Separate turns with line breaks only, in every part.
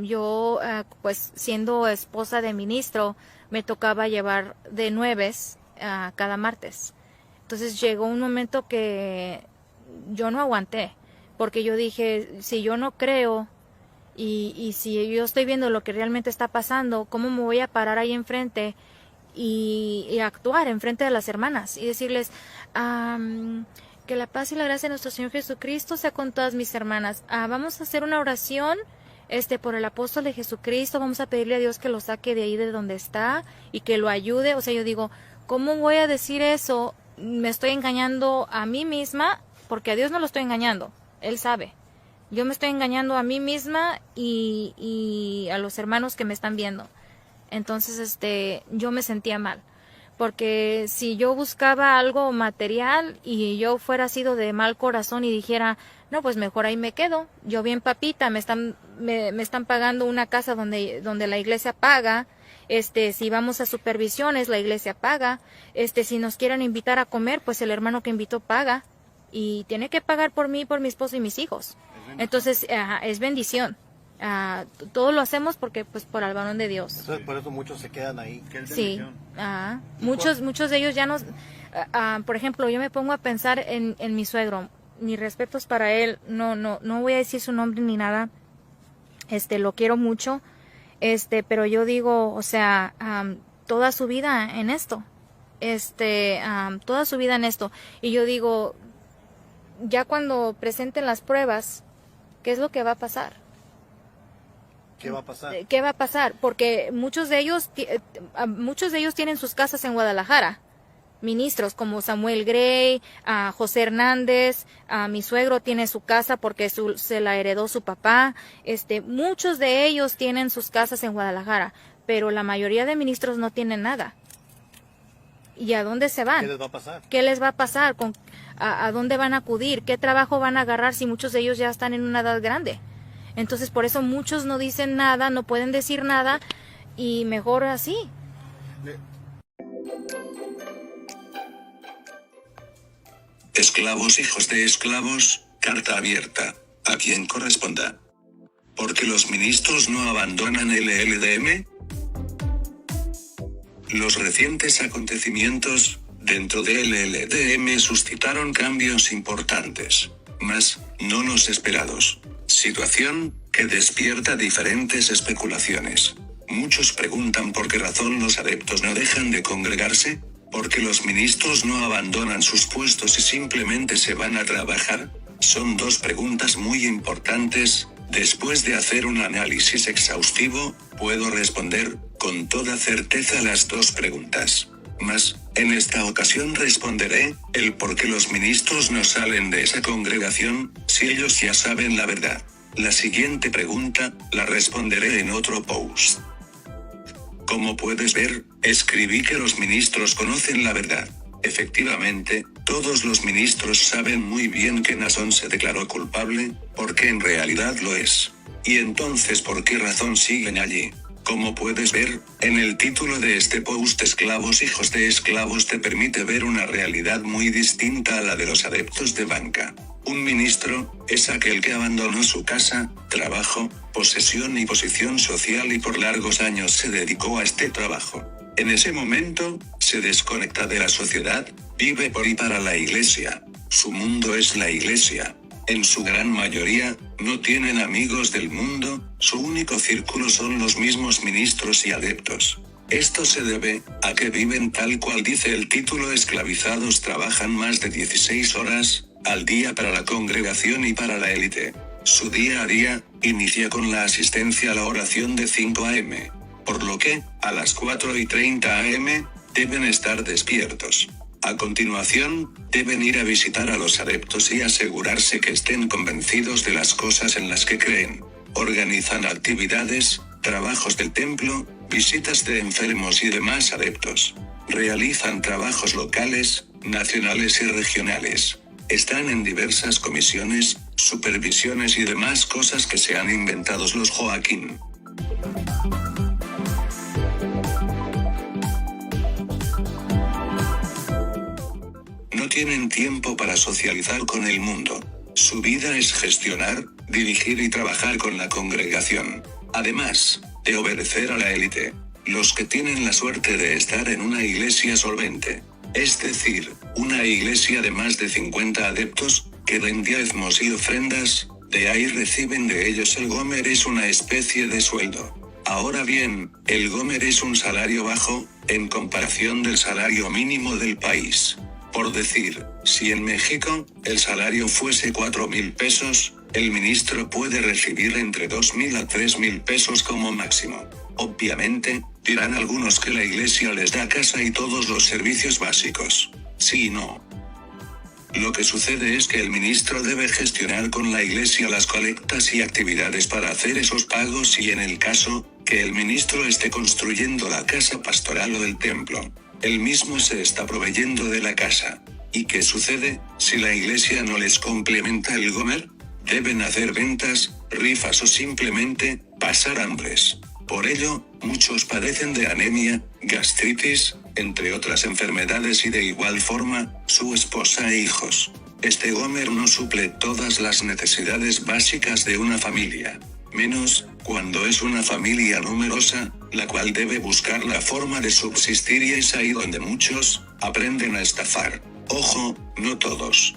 Yo, pues siendo esposa de ministro, me tocaba llevar de nueves cada martes. Entonces llegó un momento que yo no aguanté, porque yo dije, si yo no creo y si yo estoy viendo lo que realmente está pasando, ¿cómo me voy a parar ahí enfrente y actuar enfrente de las hermanas y decirles que la paz y la gracia de nuestro Señor Jesucristo sea con todas mis hermanas? Vamos a hacer una oración por el apóstol de Jesucristo, vamos a pedirle a Dios que lo saque de ahí de donde está y que lo ayude. O sea, yo digo, ¿cómo voy a decir eso? Me estoy engañando a mí misma, porque a Dios no lo estoy engañando, Él sabe. Yo me estoy engañando a mí misma y a los hermanos que me están viendo. Entonces, yo me sentía mal, porque si yo buscaba algo material y yo fuera sido de mal corazón y dijera, no, pues mejor ahí me quedo, yo bien papita, me están pagando una casa donde la iglesia paga, si vamos a supervisiones, la iglesia paga, si nos quieren invitar a comer, pues el hermano que invitó paga, y tiene que pagar por mí, por mi esposo y mis hijos. Entonces, es bendición. Todo lo hacemos porque pues por el varón de Dios.
Entonces, por eso muchos se quedan ahí.
Sí. Muchos de ellos ya nos por ejemplo, yo me pongo a pensar en mi suegro. Mis respetos para él. No voy a decir su nombre ni nada. Lo quiero mucho. Pero yo digo, o sea, toda su vida en esto. Toda su vida en esto. Y yo digo, ya cuando presenten las pruebas, ¿qué es lo que va a pasar?
¿Qué va a pasar?
¿Qué va a pasar? Porque muchos de ellos tienen sus casas en Guadalajara. Ministros como Samuel Gray, José Hernández, mi suegro tiene su casa porque se la heredó su papá. Muchos de ellos tienen sus casas en Guadalajara, pero la mayoría de ministros no tienen nada. ¿Y a dónde se van?
¿Qué les va a pasar?
¿Qué les va a pasar? ¿A dónde van a acudir? ¿Qué trabajo van a agarrar si muchos de ellos ya están en una edad grande? Entonces, por eso muchos no dicen nada, no pueden decir nada, y mejor así.
Esclavos, hijos de esclavos, carta abierta, a quien corresponda. ¿Por qué los ministros no abandonan el LLDM? Los recientes acontecimientos dentro del LLDM suscitaron cambios importantes, mas no los esperados. Situación que despierta diferentes especulaciones. Muchos preguntan por qué razón los adeptos no dejan de congregarse, por qué los ministros no abandonan sus puestos y simplemente se van a trabajar. Son dos preguntas muy importantes. Después de hacer un análisis exhaustivo, puedo responder con toda certeza las dos preguntas. Mas, en esta ocasión responderé el por qué los ministros no salen de esa congregación, si ellos ya saben la verdad. La siguiente pregunta, la responderé en otro post. Como puedes ver, escribí que los ministros conocen la verdad. Efectivamente, todos los ministros saben muy bien que Naasón se declaró culpable, porque en realidad lo es. Y entonces, ¿por qué razón siguen allí? Como puedes ver, en el título de este post, Esclavos, hijos de esclavos, te permite ver una realidad muy distinta a la de los adeptos de banca. Un ministro es aquel que abandonó su casa, trabajo, posesión y posición social y por largos años se dedicó a este trabajo. En ese momento, se desconecta de la sociedad, vive por y para la iglesia. Su mundo es la iglesia. En su gran mayoría, no tienen amigos del mundo, su único círculo son los mismos ministros y adeptos. Esto se debe a que viven tal cual dice el título, esclavizados, trabajan más de 16 horas al día para la congregación y para la élite. Su día a día inicia con la asistencia a la oración de 5 a.m., por lo que, a las 4:30 a.m., deben estar despiertos. A continuación, deben ir a visitar a los adeptos y asegurarse que estén convencidos de las cosas en las que creen. Organizan actividades, trabajos del templo, visitas de enfermos y demás adeptos. Realizan trabajos locales, nacionales y regionales. Están en diversas comisiones, supervisiones y demás cosas que se han inventado los Joaquín. No tienen tiempo para socializar con el mundo. Su vida es gestionar, dirigir y trabajar con la congregación. además de obedecer a la élite. Los que tienen la suerte de estar en una iglesia solvente, es decir, una iglesia de más de 50 adeptos, que den diezmos y ofrendas, de ahí reciben de ellos el Gomer, es una especie de sueldo. Ahora bien, el Gomer es un salario bajo, en comparación del salario mínimo del país. Por decir, si en México, el salario fuese 4,000 pesos, el ministro puede recibir entre 2,000 a 3,000 pesos como máximo. Obviamente, dirán algunos que la iglesia les da casa y todos los servicios básicos. Sí y no. Lo que sucede es que el ministro debe gestionar con la iglesia las colectas y actividades para hacer esos pagos, y en el caso que el ministro esté construyendo la casa pastoral o del templo, él mismo se está proveyendo de la casa. ¿Y qué sucede si la iglesia no les complementa el Gomer? Deben hacer ventas, rifas o simplemente pasar hambres. Por ello, muchos padecen de anemia, gastritis, entre otras enfermedades, y de igual forma, su esposa e hijos. Este Gomer no suple todas las necesidades básicas de una familia, menos cuando es una familia numerosa, la cual debe buscar la forma de subsistir, y es ahí donde muchos aprenden a estafar. Ojo, no todos.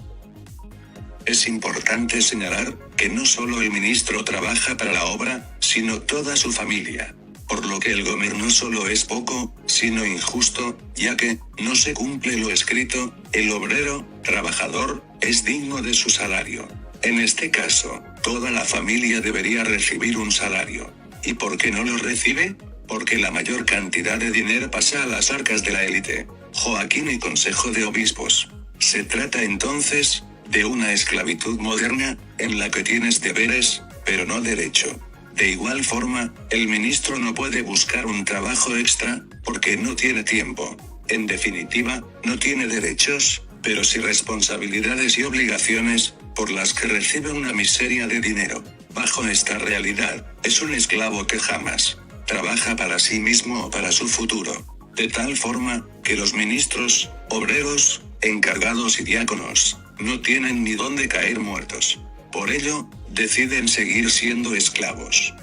Es importante señalar que no solo el ministro trabaja para la obra, sino toda su familia. Por lo que el Gomer no solo es poco, sino injusto, ya que no se cumple lo escrito, el obrero, trabajador, es digno de su salario. En este caso, toda la familia debería recibir un salario. ¿Y por qué no lo recibe? Porque la mayor cantidad de dinero pasa a las arcas de la élite, Joaquín y Consejo de Obispos. Se trata entonces de una esclavitud moderna, en la que tienes deberes, pero no derecho. De igual forma, el ministro no puede buscar un trabajo extra, porque no tiene tiempo. En definitiva, no tiene derechos, pero sí responsabilidades y obligaciones, por las que recibe una miseria de dinero. Bajo esta realidad, es un esclavo que jamás trabaja para sí mismo o para su futuro. De tal forma, que los ministros, obreros, encargados y diáconos, no tienen ni dónde caer muertos. Por ello, deciden seguir siendo esclavos.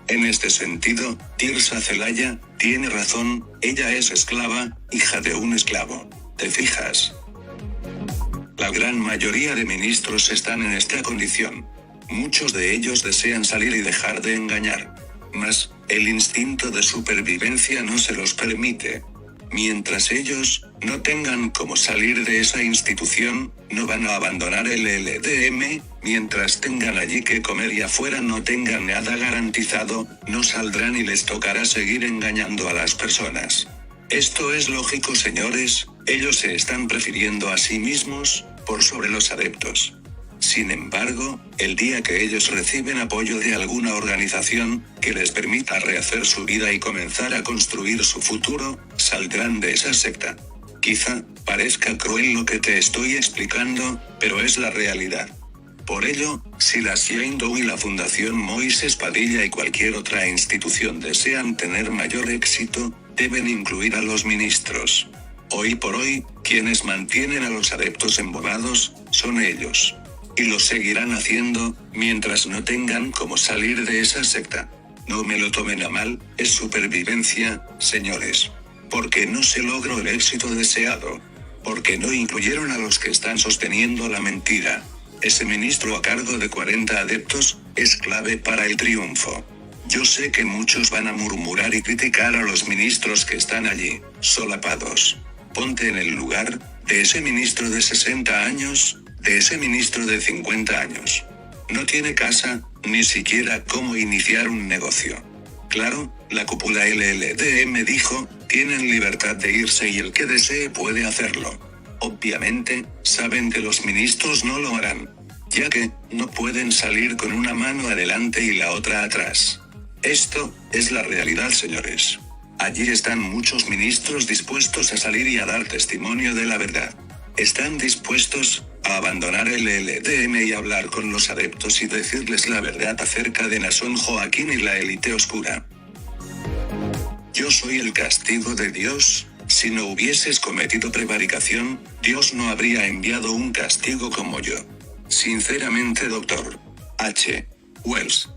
En este sentido, Tirsa Celaya tiene razón, ella es esclava, hija de un esclavo. ¿Te fijas? La gran mayoría de ministros están en esta condición. Muchos de ellos desean salir y dejar de engañar. Mas, el instinto de supervivencia no se los permite. Mientras ellos no tengan cómo salir de esa institución, no van a abandonar el LDM, mientras tengan allí que comer y afuera no tengan nada garantizado, no saldrán y les tocará seguir engañando a las personas. Esto es lógico, señores, ellos se están prefiriendo a sí mismos, por sobre los adeptos. Sin embargo, el día que ellos reciben apoyo de alguna organización, que les permita rehacer su vida y comenzar a construir su futuro, saldrán de esa secta. Quizá parezca cruel lo que te estoy explicando, pero es la realidad. Por ello, si la Shandong y la Fundación Moisés Padilla y cualquier otra institución desean tener mayor éxito, deben incluir a los ministros. Hoy por hoy, quienes mantienen a los adeptos embobados, son ellos. Y lo seguirán haciendo, mientras no tengan cómo salir de esa secta. No me lo tomen a mal, es supervivencia, señores. Porque no se logró el éxito deseado. Porque no incluyeron a los que están sosteniendo la mentira. Ese ministro a cargo de 40 adeptos, es clave para el triunfo. Yo sé que muchos van a murmurar y criticar a los ministros que están allí, solapados. Ponte en el lugar de ese ministro de 60 años, de ese ministro de 50 años. No tiene casa, ni siquiera cómo iniciar un negocio. Claro, la cúpula LLDM dijo, tienen libertad de irse y el que desee puede hacerlo. Obviamente, saben que los ministros no lo harán, ya que no pueden salir con una mano adelante y la otra atrás. Esto es la realidad, señores. Allí están muchos ministros dispuestos a salir y a dar testimonio de la verdad. Están dispuestos a abandonar el LDM y hablar con los adeptos y decirles la verdad acerca de Nason Joaquín y la élite oscura. Yo soy el castigo de Dios. Si no hubieses cometido prevaricación, Dios no habría enviado un castigo como yo. Sinceramente, Dr. H. Wells.